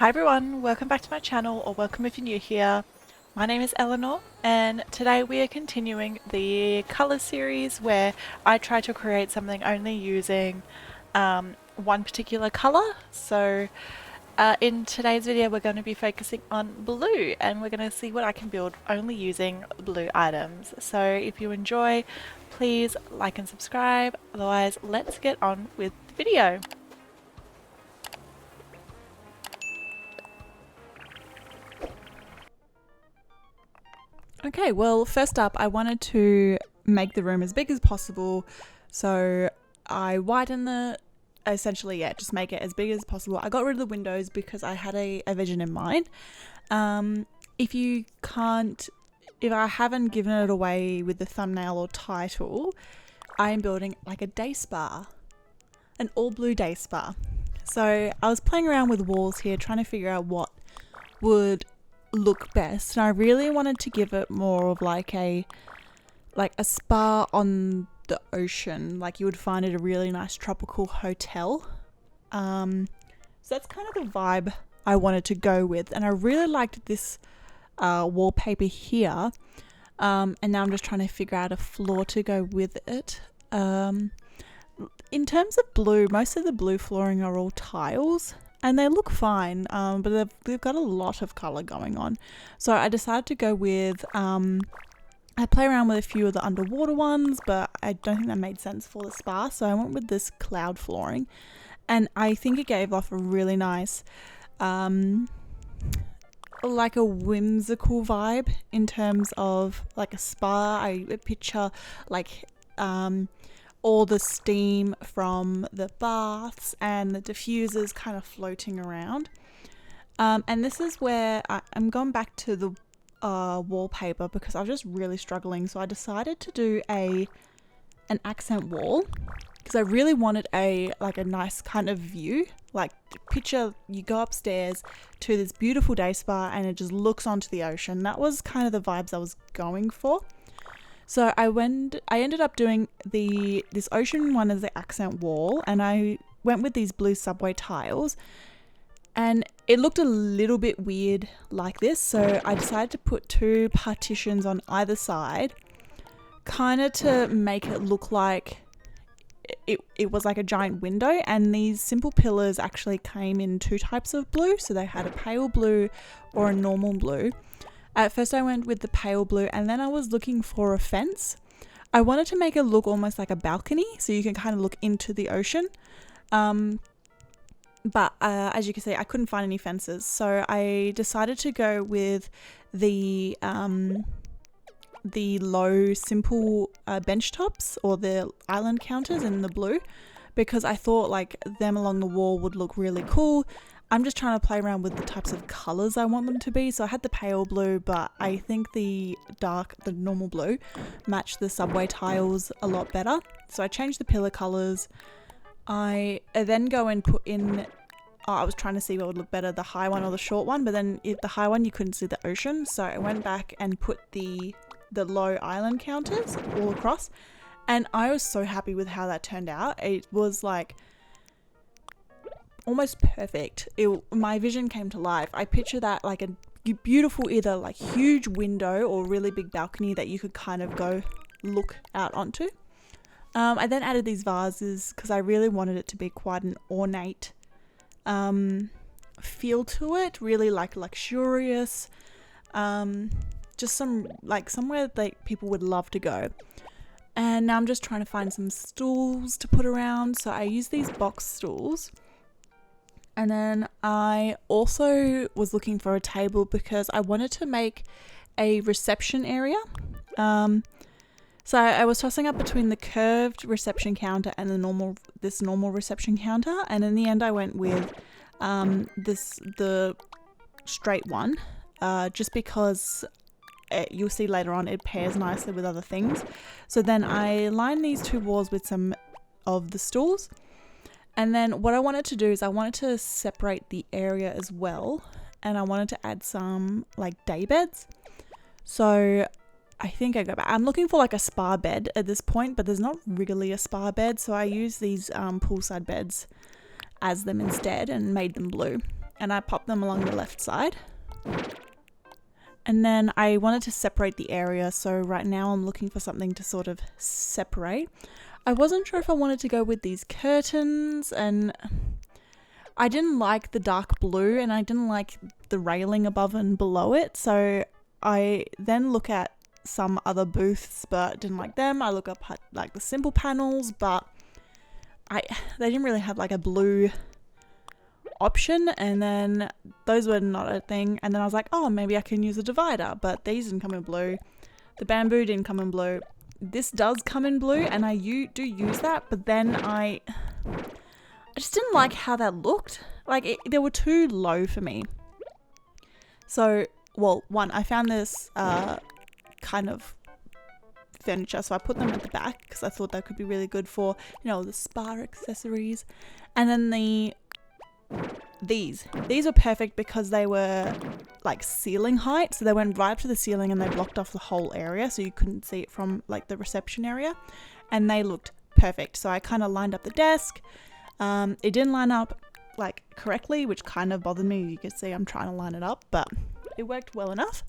Hi everyone, welcome back to my channel, or welcome if you're new here. My name is Eleanor and today we are continuing the colour series where I try to create something only using one particular colour. In today's video we're going to be focusing on blue and we're going to see what I can build only using blue items. So if you enjoy, please like and subscribe, otherwise let's get on with the video. Okay, well, first up, I wanted to make the room as big as possible. So I widened just make it as big as possible. I got rid of the windows because I had a vision in mind. If I haven't given it away with the thumbnail or title, I am building like a day spa, an all blue day spa. So I was playing around with walls here, trying to figure out what would look best, and I really wanted to give it more of like a spa on the ocean, like you would find at a really nice tropical hotel. So that's kind of the vibe I wanted to go with, and I really liked this wallpaper here, and now I'm just trying to figure out a floor to go with it. In terms of blue, most of the blue flooring are all tiles and they look fine, but they've got a lot of colour going on. So I decided to go with, I play around with a few of the underwater ones, but I don't think that made sense for the spa. So I went with this cloud flooring, and I think it gave off a really nice, like a whimsical vibe in terms of like a spa. I picture like, all the steam from the baths and the diffusers kind of floating around. And this is where I'm going back to the wallpaper because I was just really struggling. So I decided to do an accent wall because I really wanted a nice kind of view. Like picture you go upstairs to this beautiful day spa and it just looks onto the ocean. That was kind of the vibes I was going for. So I ended up doing this ocean one as the accent wall, and I went with these blue subway tiles, and it looked a little bit weird like this. So I decided to put two partitions on either side, kind of to make it look like it was like a giant window. And these simple pillars actually came in two types of blue. So they had a pale blue or a normal blue. At first I went with the pale blue, and then I was looking for a fence. I wanted to make it look almost like a balcony so you can kind of look into the ocean. But as you can see, I couldn't find any fences. So I decided to go with the low simple bench tops or the island counters in the blue, because I thought like them along the wall would look really cool. I'm just trying to play around with the types of colours I want them to be. So I had the pale blue, but I think the normal blue matched the subway tiles a lot better. So I changed the pillar colours. I then go and put in, I was trying to see what would look better, the high one or the short one, but then the high one you couldn't see the ocean. So I went back and put the low island counters all across. And I was so happy with how that turned out. It was like almost perfect. My vision came to life. I picture that like a beautiful either like huge window or really big balcony that you could kind of go look out onto. I then added these vases because I really wanted it to be quite an ornate feel to it, really like luxurious, just somewhere like people would love to go. And now I'm just trying to find some stools to put around. So I use these box stools. And then I also was looking for a table because I wanted to make a reception area. So I was tossing up between the curved reception counter and this normal reception counter. And in the end, I went with the straight one, just because you'll see later on it pairs nicely with other things. So then I lined these two walls with some of the stools. And then what I wanted to do is I wanted to separate the area as well, and I wanted to add some like day beds. So I think I go back. I'm looking for like a spa bed at this point, but there's not really a spa bed, so I use these poolside beds as them instead and made them blue. and I popped them along the left side. And then I wanted to separate the area, so right now I'm looking for something to sort of separate. I wasn't sure if I wanted to go with these curtains, and I didn't like the dark blue and I didn't like the railing above and below it, so I then look at some other booths but didn't like them. I look up like the simple panels, but they didn't really have like a blue option, and then those were not a thing. And then I was like, oh, maybe I can use a divider, but these didn't come in blue. The bamboo didn't come in blue. This does come in blue, and I do use that, but then I just didn't like how that looked. Like they were too low for me. So, well, one, I found this kind of furniture, so I put them at the back because I thought that could be really good for, the spa accessories. And then these were perfect because they were like ceiling height, so they went right up to the ceiling and they blocked off the whole area, so you couldn't see it from like the reception area, and they looked perfect. So I kind of lined up the desk. It didn't line up like correctly, which kind of bothered me. You can see I'm trying to line it up, but it worked well enough.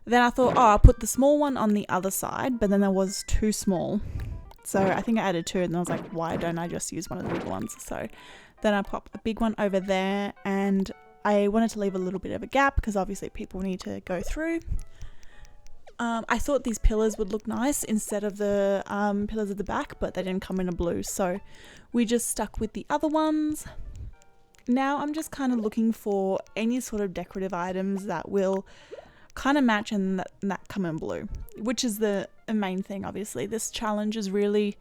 Then I thought, I'll put the small one on the other side, but then that was too small, so I think I added two, and I was like, why don't I just use one of the big ones? So then I popped a big one over there, and I wanted to leave a little bit of a gap because obviously people need to go through. I thought these pillars would look nice instead of the pillars at the back, but they didn't come in a blue, so we just stuck with the other ones. Now I'm just kind of looking for any sort of decorative items that will kind of match and that come in blue, which is the main thing. Obviously this challenge is really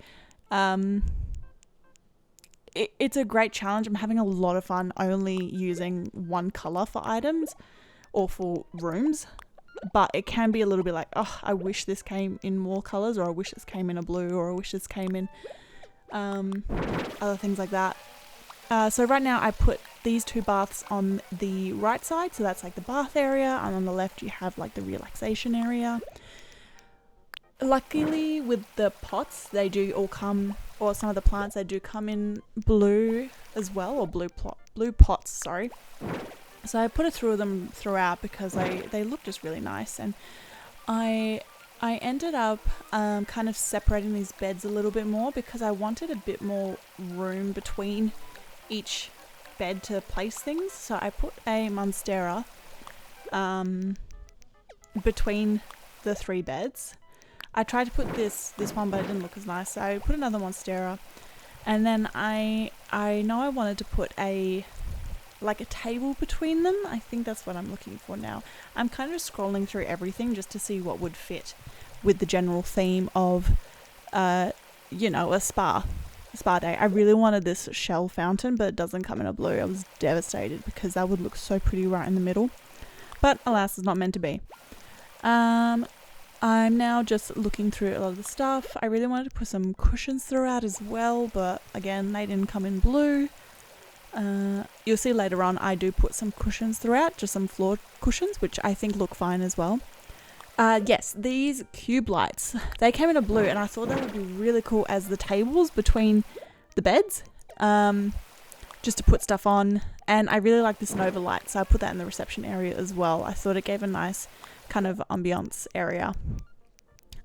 it's a great challenge. I'm having a lot of fun only using one color for items or for rooms, but it can be a little bit like, oh, I wish this came in more colors, or I wish this came in a blue, or I wish this came in other things like that. So right now I put these two baths on the right side, so that's like the bath area, and on the left you have like the relaxation area. Luckily with the pots, they do all come, or some of the plants, they do come in blue as well, or blue pots, sorry. So I put a few of them throughout because they look just really nice, and I ended up kind of separating these beds a little bit more because I wanted a bit more room between each bed to place things. So I put a monstera between the three beds. I tried to put this one, but it didn't look as nice, so I put another monstera. And then I know I wanted to put a table between them. I think that's what I'm looking for now. I'm kind of scrolling through everything just to see what would fit with the general theme of a spa day. I really wanted this shell fountain, but it doesn't come in a blue. I was devastated because that would look so pretty right in the middle, but alas, it's not meant to be. I'm now just looking through a lot of the stuff. I really wanted to put some cushions throughout as well, but again, they didn't come in blue. You'll see later on I do put some cushions throughout, just some floor cushions, which I think look fine as well. Yes, these cube lights, they came in a blue, and I thought that would be really cool as the tables between the beds, just to put stuff on. And I really like this Nova light, so I put that in the reception area as well. I thought it gave a nice kind of ambiance area.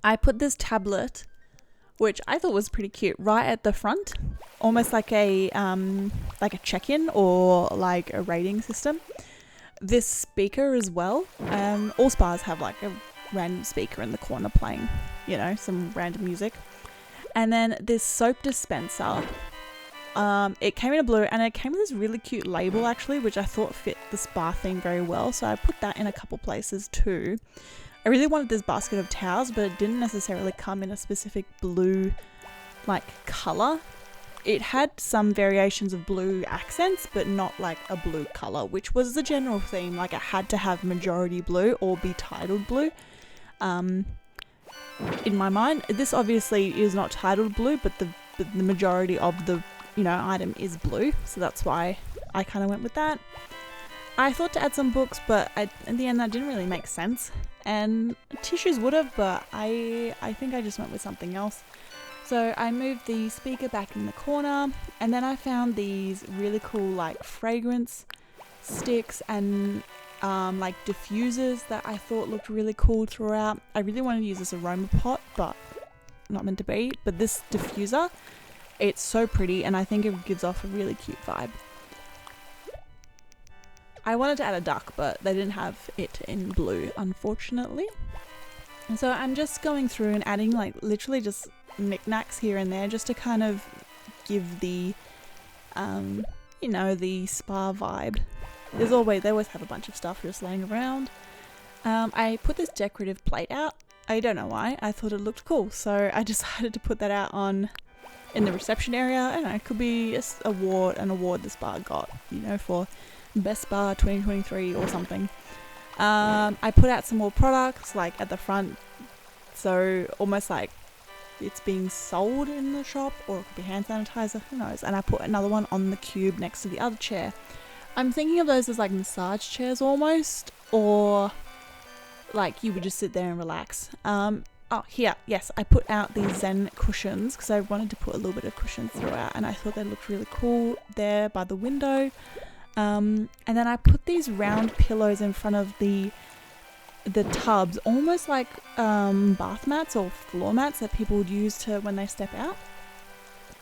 I put this tablet, which I thought was pretty cute, right at the front, almost like a check-in or like a rating system. This speaker as well. All spas have like a random speaker in the corner playing, some random music. And then this soap dispenser. It came in a blue, and it came with this really cute label actually, which I thought fit the spa theme very well, so I put that in a couple places too. I really wanted this basket of towels, but it didn't necessarily come in a specific blue color. It had some variations of blue accents, but not like a blue color, which was the general theme. Like it had to have majority blue or be titled blue. In my mind, this obviously is not titled blue, but the majority of the item is blue, so that's why I kind of went with that. I thought to add some books, but in the end that didn't really make sense, and tissues would have, but I think I just went with something else. So I moved the speaker back in the corner, and then I found these really cool fragrance sticks and like diffusers that I thought looked really cool throughout. I really wanted to use this aroma pot, but not meant to be. But this diffuser, it's so pretty, and I think it gives off a really cute vibe. I wanted to add a duck, but they didn't have it in blue, unfortunately. And so I'm just going through and adding like literally just knickknacks here and there just to kind of give the, you know, the spa vibe. They always have a bunch of stuff just laying around. I put this decorative plate out. I don't know why. I thought it looked cool, so I decided to put that out in the reception area. I don't know, it could be an award the spa got, you know, for Best Spa 2023 or something. I put out some more products like at the front, so almost like it's being sold in the shop, or it could be hand sanitizer, who knows. And I put another one on the cube next to the other chair. I'm thinking of those as like massage chairs almost, or like you would just sit there and relax. Here, yes, I put out these Zen cushions because I wanted to put a little bit of cushions throughout, and I thought they looked really cool there by the window. And then I put these round pillows in front of the tubs, almost like bath mats or floor mats that people would use when they step out.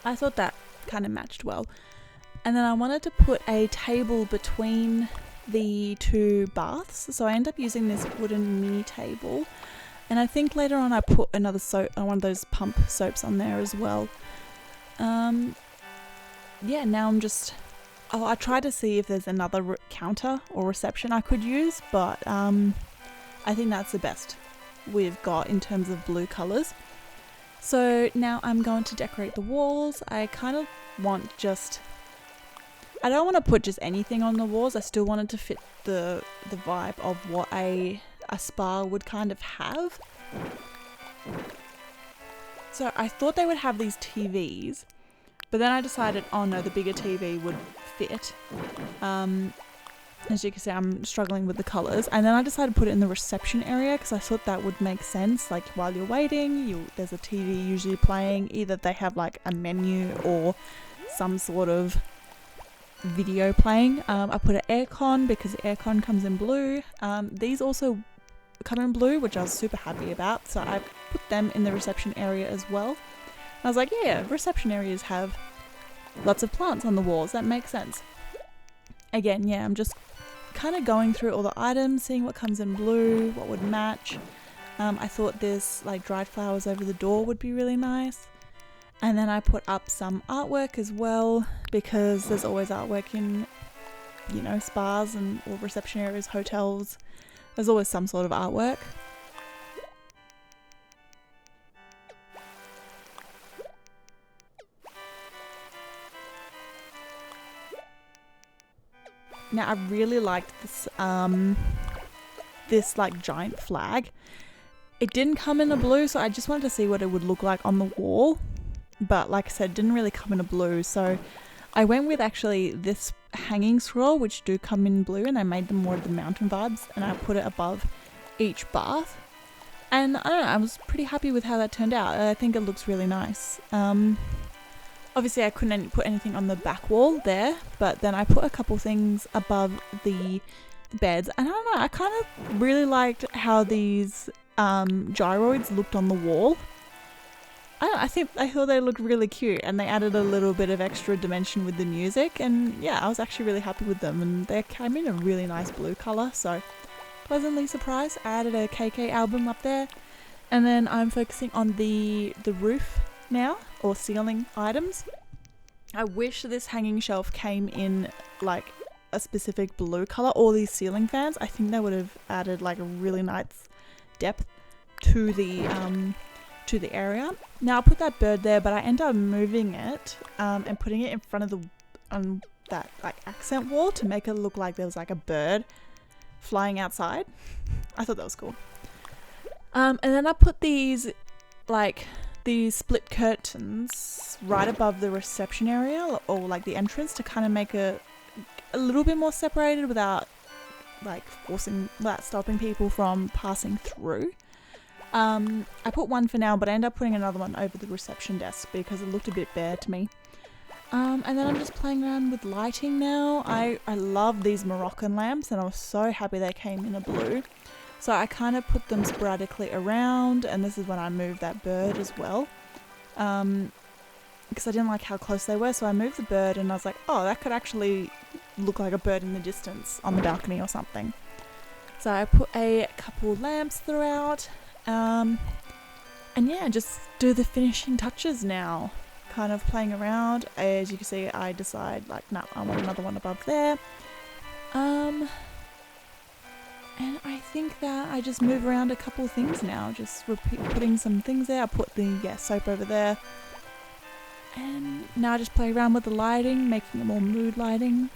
I thought that kind of matched well. And then I wanted to put a table between the two baths, so I end up using this wooden mini table. And I think later on I put another soap, one of those pump soaps on there as well. Yeah, now I'm just... Oh, I tried to see if there's another counter or reception I could use, but I think that's the best we've got in terms of blue colours. So now I'm going to decorate the walls. I kind of want I don't want to put just anything on the walls. I still wanted to fit the vibe of what a spa would kind of have. So I thought they would have these TVs, but then I decided, oh no, the bigger TV would fit. As you can see, I'm struggling with the colours. And then I decided to put it in the reception area because I thought that would make sense. Like while you're waiting, there's a TV usually playing. Either they have like a menu or some sort of video playing. I put an aircon because the aircon comes in blue. These also come in blue, which I was super happy about. So I put them in the reception area as well. And I was like, yeah, reception areas have lots of plants on the walls. That makes sense. Again, yeah, I'm just kind of going through all the items, seeing what comes in blue, what would match. I thought this like dried flowers over the door would be really nice. And then I put up some artwork as well, because there's always artwork in, you know, spas and or reception areas, hotels. There's always some sort of artwork. Now I really liked this this like giant flag. It didn't come in a blue, so I just wanted to see what it would look like on the wall. But like I said, it didn't really come in a blue, so I went with actually this hanging scroll, which do come in blue, and I made them more of the mountain vibes, and I put it above each bath. And I don't know, I was pretty happy with how that turned out. I think it looks really nice. Obviously I couldn't put anything on the back wall there, but then I put a couple things above the beds, and I don't know, I kind of really liked how these gyroids looked on the wall. I thought they looked really cute, and they added a little bit of extra dimension with the music, and yeah, I was actually really happy with them, and they came in a really nice blue colour, so pleasantly surprised. I added a KK album up there, and then I'm focusing on the roof now, or ceiling items. I wish this hanging shelf came in like a specific blue colour, or these ceiling fans. I think they would have added like a really nice depth to the area. Now I put that bird there, but I ended up moving it and putting it in front of that like accent wall to make it look like there was like a bird flying outside. I thought that was cool. And then I put these split curtains right above the reception area, or like the entrance, to kind of make it a little bit more separated without stopping people from passing through. I put one for now, but I ended up putting another one over the reception desk because it looked a bit bare to me. And then I'm just playing around with lighting now. I love these Moroccan lamps, and I was so happy they came in a blue. So I kind of put them sporadically around, and this is when I moved that bird as well. Because I didn't like how close they were, so I moved the bird and I was like, oh, that could actually look like a bird in the distance on the balcony or something. So I put a couple lamps throughout, and yeah, just do the finishing touches now. Kind of playing around. As you can see, I decide like, no, I want another one above there. And I think that I just move around a couple things now, just putting some things there. I put the soap over there. And now I just play around with the lighting, making it more mood lighting.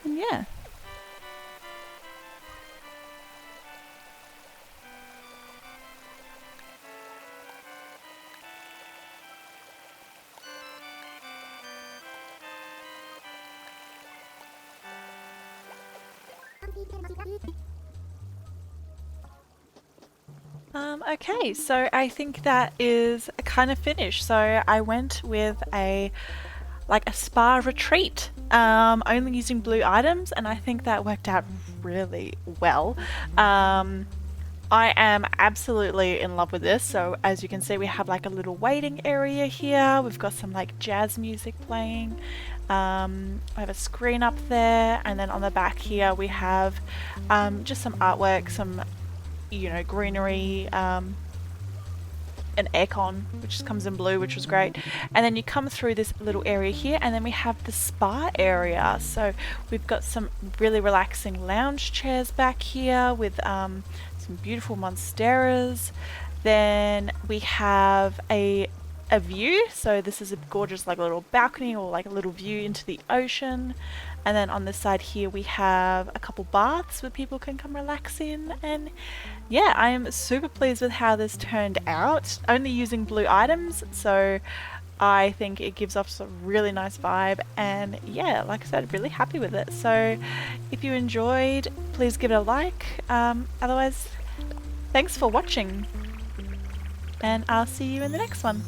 And yeah. Okay, so I think that is kind of finished. So I went with a spa retreat, only using blue items, and I think that worked out really well. I am absolutely in love with this. So as you can see, we have like a little waiting area here. We've got some like jazz music playing. I have a screen up there, and then on the back here we have just some artwork, some greenery, an aircon which just comes in blue, which was great. And then you come through this little area here, and then we have the spa area. So we've got some really relaxing lounge chairs back here with some beautiful monsteras. Then we have a view, so this is a gorgeous like little balcony or like a little view into the ocean. And then on this side here we have a couple baths where people can come relax in. And yeah, I am super pleased with how this turned out, only using blue items, so I think it gives off a really nice vibe. And yeah, like I said, really happy with it. So if you enjoyed, please give it a like. Otherwise, thanks for watching, and I'll see you in the next one.